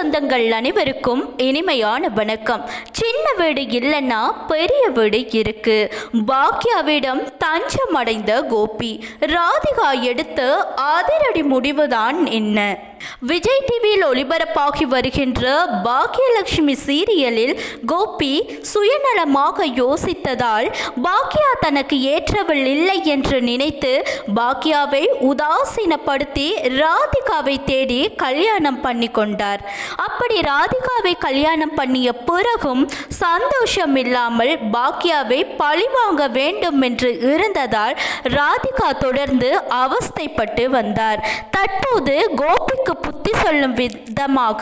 சொந்தங்கள் அனைவருக்கும் இனிமையான வணக்கம். சின்ன வீடு இல்லைன்னா பெரிய வீடு இருக்கு. பாக்யாவிடம் தஞ்சம் அடைந்த கோபி, ராதிகா எடுத்த அதிரடி முடிவுதான் என்ன? விஜய் டிவியில் ஒளிபரப்பாகி வருகின்ற பாக்யலட்சுமி சீரியலில் கோபி சுயநலமாக யோசித்ததால் பாக்யா தனக்கு ஏற்றவள் இல்லை என்று நினைத்து பாக்யாவை உதாசீனப்படுத்தி ராதிகாவை தேடி கல்யாணம் பண்ணி கொண்டார். அப்படி ராதிகாவை கல்யாணம் பண்ணிய பிறகும் சந்தோஷம் இல்லாமல் பாக்யாவை பழிவாங்க வேண்டும் என்று இருந்ததால் ராதிகா தொடர்ந்து அவஸ்தைப்பட்டு வந்தார். தற்போது கோபிக்கு புத்தி சொல்லும் விதமாக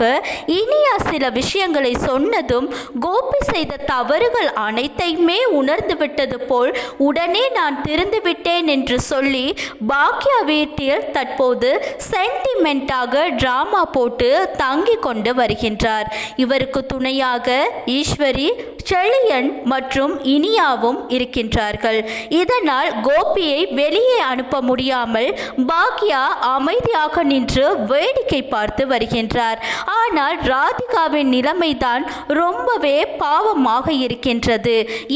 இனியா சில விஷயங்களை சொன்னதும் கோபி செய்த தவறுகள் அனைத்தையுமே உணர்ந்து விட்டது போல் உடனே நான் திருந்து விட்டேன் என்று சொல்லி பாக்யா வீட்டில் தற்போது சென்டிமெண்டாக டிராமா போட்டு தங்கி கொண்டு வருகின்றார். இவருக்கு துணையாக ஈஸ்வரி, செழியன் மற்றும் இனியாவும் இருக்கின்றார்கள். இதனால் கோபியை வெளியே அனுப்ப முடியாமல் பாக்யா அமைதியாக நின்று வேடிக்கை பார்த்து வருகின்றார். ஆனால் ராதிகாவின் நிலைமைதான் ரொம்பவே பாவமாக இருக்கின்றது.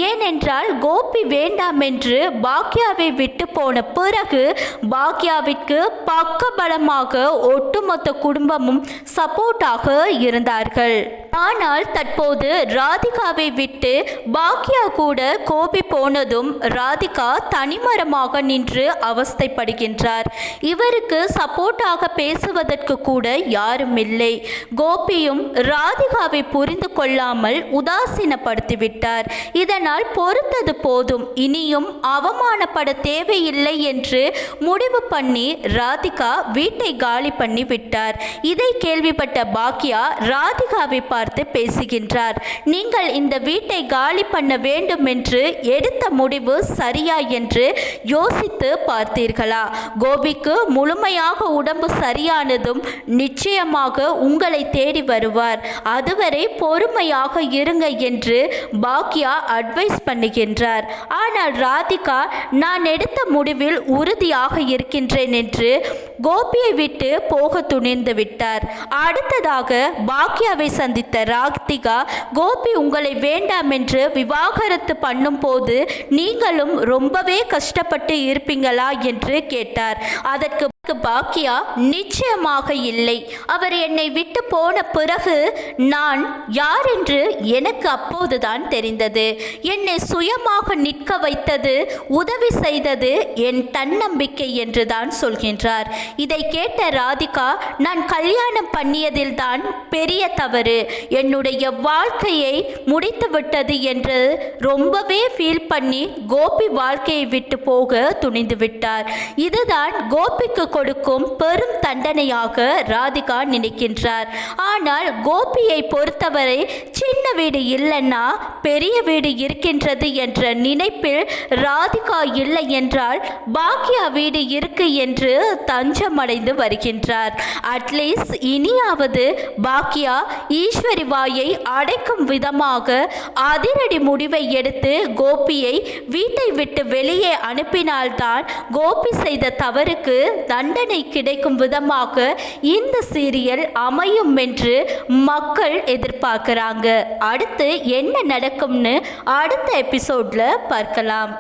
ஏனென்றால் கோபி வேண்டாம் என்று பாக்யாவை விட்டு போன பிறகு பாக்யாவிற்கு பக்கபலமாக ஒட்டுமொத்த குடும்பமும் சப்போர்ட்டாக இருந்தார்கள். ஆனால் தற்போது ராதிகாவை விட்டு பாக்யா கூட கோபி போனதும் ராதிகா தனிமரமாக நின்று அவஸ்தைப்படுகின்றார். இவருக்கு சப்போர்ட்டாக பேசுவதற்கு கூட யாரும் இல்லை. கோபியும் ராதிகாவை புரிந்து கொள்ளாமல் உதாசீனப்படுத்திவிட்டார். இதனால் பொறுத்தது போதும், இனியும் அவமானப்பட தேவையில்லை என்று முடிவு பண்ணி ராதிகா வீட்டை காலி பண்ணி விட்டார். இதை கேள்விப்பட்ட பாக்யா ராதிகாவை பார்த்து பேசுகின்றார். நீங்கள் இந்த வீட்டை காலி பண்ண வேண்டும் என்று எடுத்த முடிவு சரியா என்று யோசித்து பார்த்தீர்களா? கோபிக்கு முழுமையாக உடம்பு சரியானதும் நிச்சயமாக உங்களை தேடி வருவார். அதுவரை பொறுமையாக இருங்க என்று பாக்யா அட்வைஸ் பண்ணுகின்றார். ஆனால் ராதிகா நான் எடுத்த முடிவில் உறுதியாக இருக்கின்றேன் என்று கோபியை விட்டு போக துணிந்து விட்டார். அடுத்ததாக பாக்யாவை சந்தித்த ராதிகா, கோபி உங்களை வேண்டாம் என்று விவாகரத்து பண்ணும் போது நீங்களும் ரொம்பவே கஷ்டப்பட்டு இருப்பீங்களா என்று கேட்டார். அதற்கு பாக்யா, நிச்சயமாக இல்லை. அவர் என்னை விட்டு போன பிறகு நான் யார் என்று எனக்கு அப்போதுதான் தெரிந்தது. என்னை சுயமாக நிற்க வைத்தது, உதவி செய்தது என் தன்னம்பிக்கை என்றுதான் சொல்கின்றார். இதை கேட்ட ராதிகா, நான் கல்யாணம் பண்ணியதில் தான் பெரிய தவறு, என்னுடைய வாழ்க்கையை முடித்து விட்டது என்று ரொம்பவே ஃபீல் பண்ணி கோபி வாழ்க்கையை விட்டு போக துணிந்து விட்டார். இதுதான் கோபிக்கு கொடுக்கும் பெரும் தண்டனையாக ராதிகா நினைக்கின்றார். ஆனால் கோபியை பொறுத்தவரை சின்ன வீடு இல்லைன்னா பெரிய வீடு இருக்கின்றது என்ற நினைப்பில் ராதிகா இல்லை என்றால் பாக்யா வீடு இருக்கு என்று தஞ்சமடைந்து வருகின்றார். அட்லீஸ்ட் இனியாவது பாக்யா ஈஸ்வரி வாயை அடைக்கும் விதமாக அதிரடி முடிவை எடுத்து கோபியை வீட்டை விட்டு வெளியே அனுப்பினால்தான் கோபி செய்த தவறுக்கு தண்டனை கிடைக்கும் விதமாக இந்த சீரியல் அமையும் என்று மக்கள் எதிர்பார்க்கிறாங்க. அடுத்து என்ன நடக்கும்னு அடுத்த எபிசோட்ல பார்க்கலாம்.